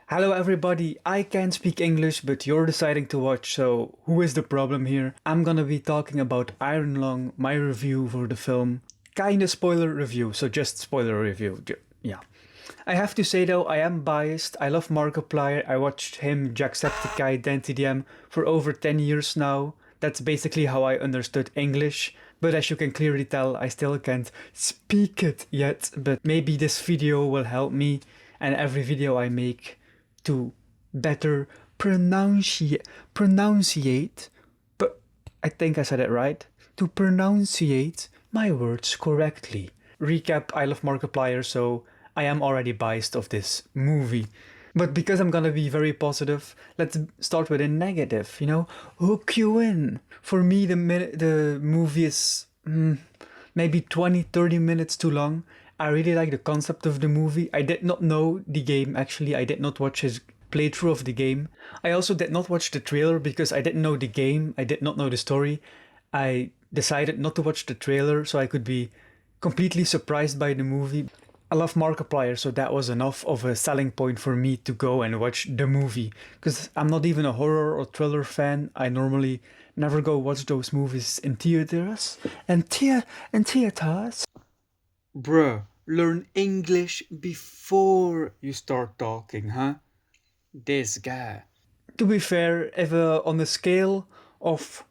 Hello everybody, I can't speak English but you're deciding to watch, so who is the problem here? I'm gonna be talking about Iron Lung, my review for the film. Kinda spoiler review, so just spoiler review, yeah. I have to say though, I am biased. I love Markiplier. I watched him, Jacksepticeye, DanTDM for over 10 years now. That's basically how I understood English. But as you can clearly tell, I still can't speak it yet. But maybe this video will help me and every video I make to better pronunciate, but I think I said it right, to pronunciate my words correctly. Recap, I love Markiplier, so I am already biased of this movie. But because I'm gonna be very positive, let's start with a negative, hook you in. For me, the movie is maybe 20-30 minutes too long. I really like the concept of the movie. I did not know the game actually. I did not watch his playthrough of the game. I also did not watch the trailer because I didn't know the game. I did not know the story. I decided not to watch the trailer so I could be completely surprised by the movie. I love Markiplier, so that was enough of a selling point for me to go and watch the movie. Because I'm not even a horror or thriller fan. I normally never go watch those movies in theaters. In theaters. Bruh, learn English before you start talking, huh? This guy. To be fair, if on a scale of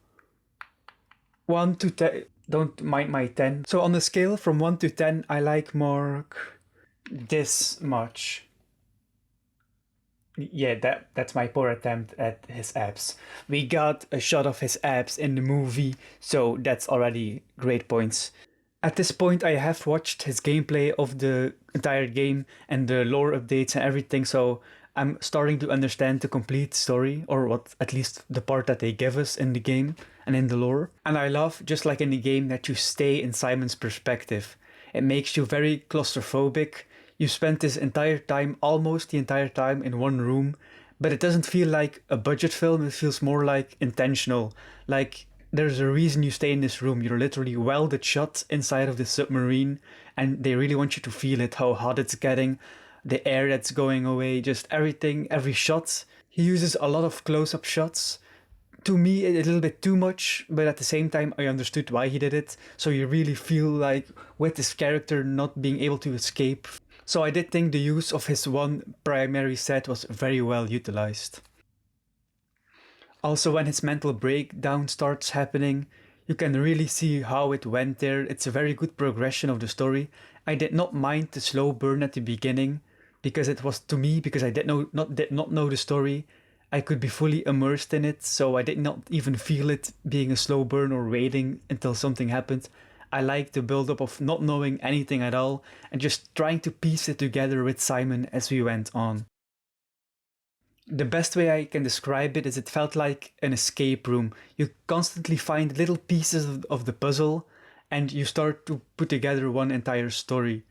1 to 10, don't mind my 10. So on a scale from 1 to 10, I like Mark this much. Yeah, that's my poor attempt at his abs. We got a shot of his abs in the movie, so that's already great points. At this point, I have watched his gameplay of the entire game and the lore updates and everything, so I'm starting to understand the complete story, or what at least the part that they give us in the game and in the lore. And I love, just like in the game, that you stay in Simon's perspective. It makes you very claustrophobic. You spend this entire time, almost the entire time, in one room, but it doesn't feel like a budget film, it feels more like intentional. Like, there's a reason you stay in this room. You're literally welded shut inside of the submarine, and they really want you to feel it, how hot it's getting, the air that's going away, just everything, every shot. He uses a lot of close-up shots. To me, a little bit too much, but at the same time, I understood why he did it. So you really feel like with this character not being able to escape. So I did think the use of his one primary set was very well utilized. Also, when his mental breakdown starts happening, you can really see how it went there. It's a very good progression of the story. I did not mind the slow burn at the beginning because it was, to me, because I did not know the story, I could be fully immersed in it, so I did not even feel it being a slow burn or waiting until something happened. I liked the build up of not knowing anything at all and just trying to piece it together with Simon as we went on. The best way I can describe it is it felt like an escape room. You constantly find little pieces of the puzzle and you start to put together one entire story.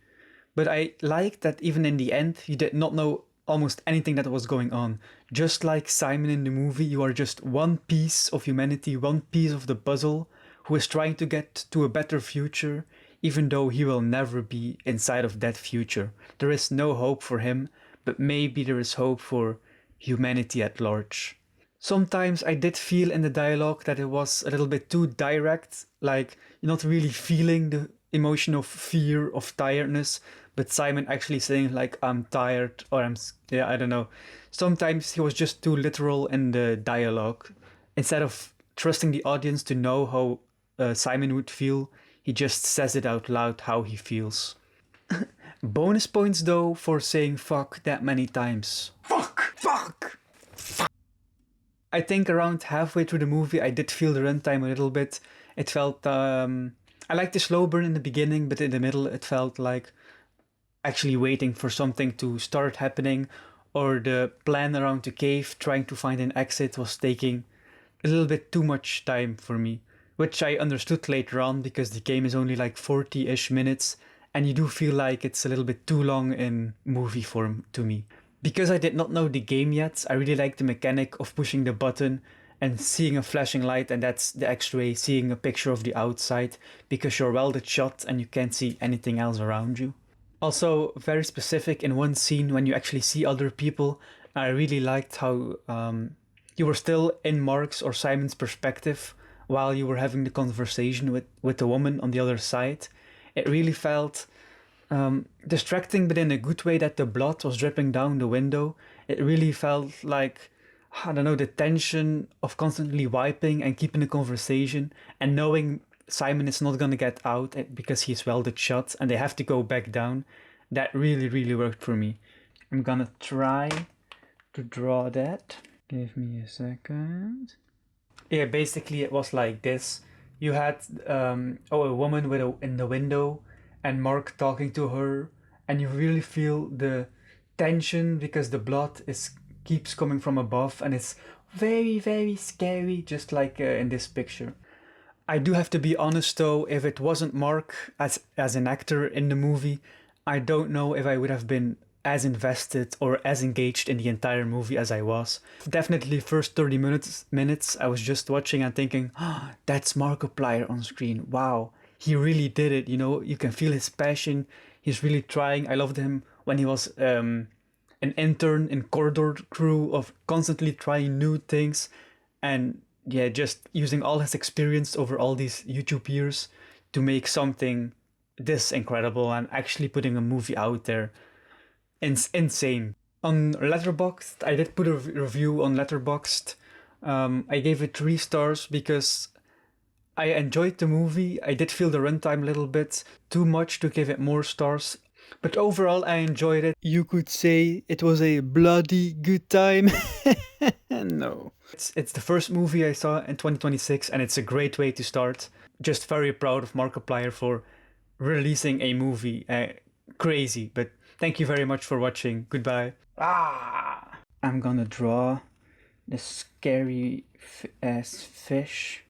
But I like that even in the end, you did not know almost anything that was going on. Just like Simon in the movie, you are just one piece of humanity, one piece of the puzzle who is trying to get to a better future, even though he will never be inside of that future. There is no hope for him, but maybe there is hope for humanity at large. Sometimes I did feel in the dialogue that it was a little bit too direct, like you're not really feeling the emotion of fear, of tiredness, but Simon actually saying like, I'm tired, or I don't know. Sometimes he was just too literal in the dialogue. Instead of trusting the audience to know how Simon would feel, he just says it out loud how he feels. Bonus points though for saying fuck that many times. Fuck! I think around halfway through the movie I did feel the runtime a little bit. It felt, I liked the slow burn in the beginning, but in the middle it felt like actually waiting for something to start happening, or the plan around the cave trying to find an exit was taking a little bit too much time for me. Which I understood later on because the game is only like 40-ish minutes and you do feel like it's a little bit too long in movie form to me. Because I did not know the game yet, I really like the mechanic of pushing the button and seeing a flashing light, and that's the X-ray, seeing a picture of the outside because you're welded shut and you can't see anything else around you. Also, very specific in one scene when you actually see other people, I really liked how you were still in Mark's or Simon's perspective while you were having the conversation with the woman on the other side. It really felt distracting, but in a good way, that the blood was dripping down the window. It really felt like, I don't know, the tension of constantly wiping and keeping the conversation and knowing Simon is not going to get out because he's welded shut and they have to go back down. That really, really worked for me. I'm gonna try to draw that. Give me a second. Yeah, basically it was like this. You had a woman in the window and Mark talking to her, and you really feel the tension because the blood is keeps coming from above, and it's very, very scary, just like in this picture. I do have to be honest though, if it wasn't Mark as an actor in the movie, I don't know if I would have been as invested or as engaged in the entire movie as I was. Definitely first 30 minutes I was just watching and thinking, oh, that's Markiplier on screen. Wow, he really did it, you know, you can feel his passion. He's really trying. I loved him when he was an intern in corridor crew of constantly trying new things and yeah, just using all his experience over all these YouTube years to make something this incredible and actually putting a movie out there. Insane. On Letterboxd, I did put a review on Letterboxd. I gave it 3 stars because I enjoyed the movie. I did feel the runtime a little bit too much to give it more stars. But overall, I enjoyed it. You could say it was a bloody good time. No. It's the first movie I saw in 2026, and it's a great way to start. Just very proud of Markiplier for releasing a movie. Crazy, but thank you very much for watching. Goodbye. I'm gonna draw the scary ass fish.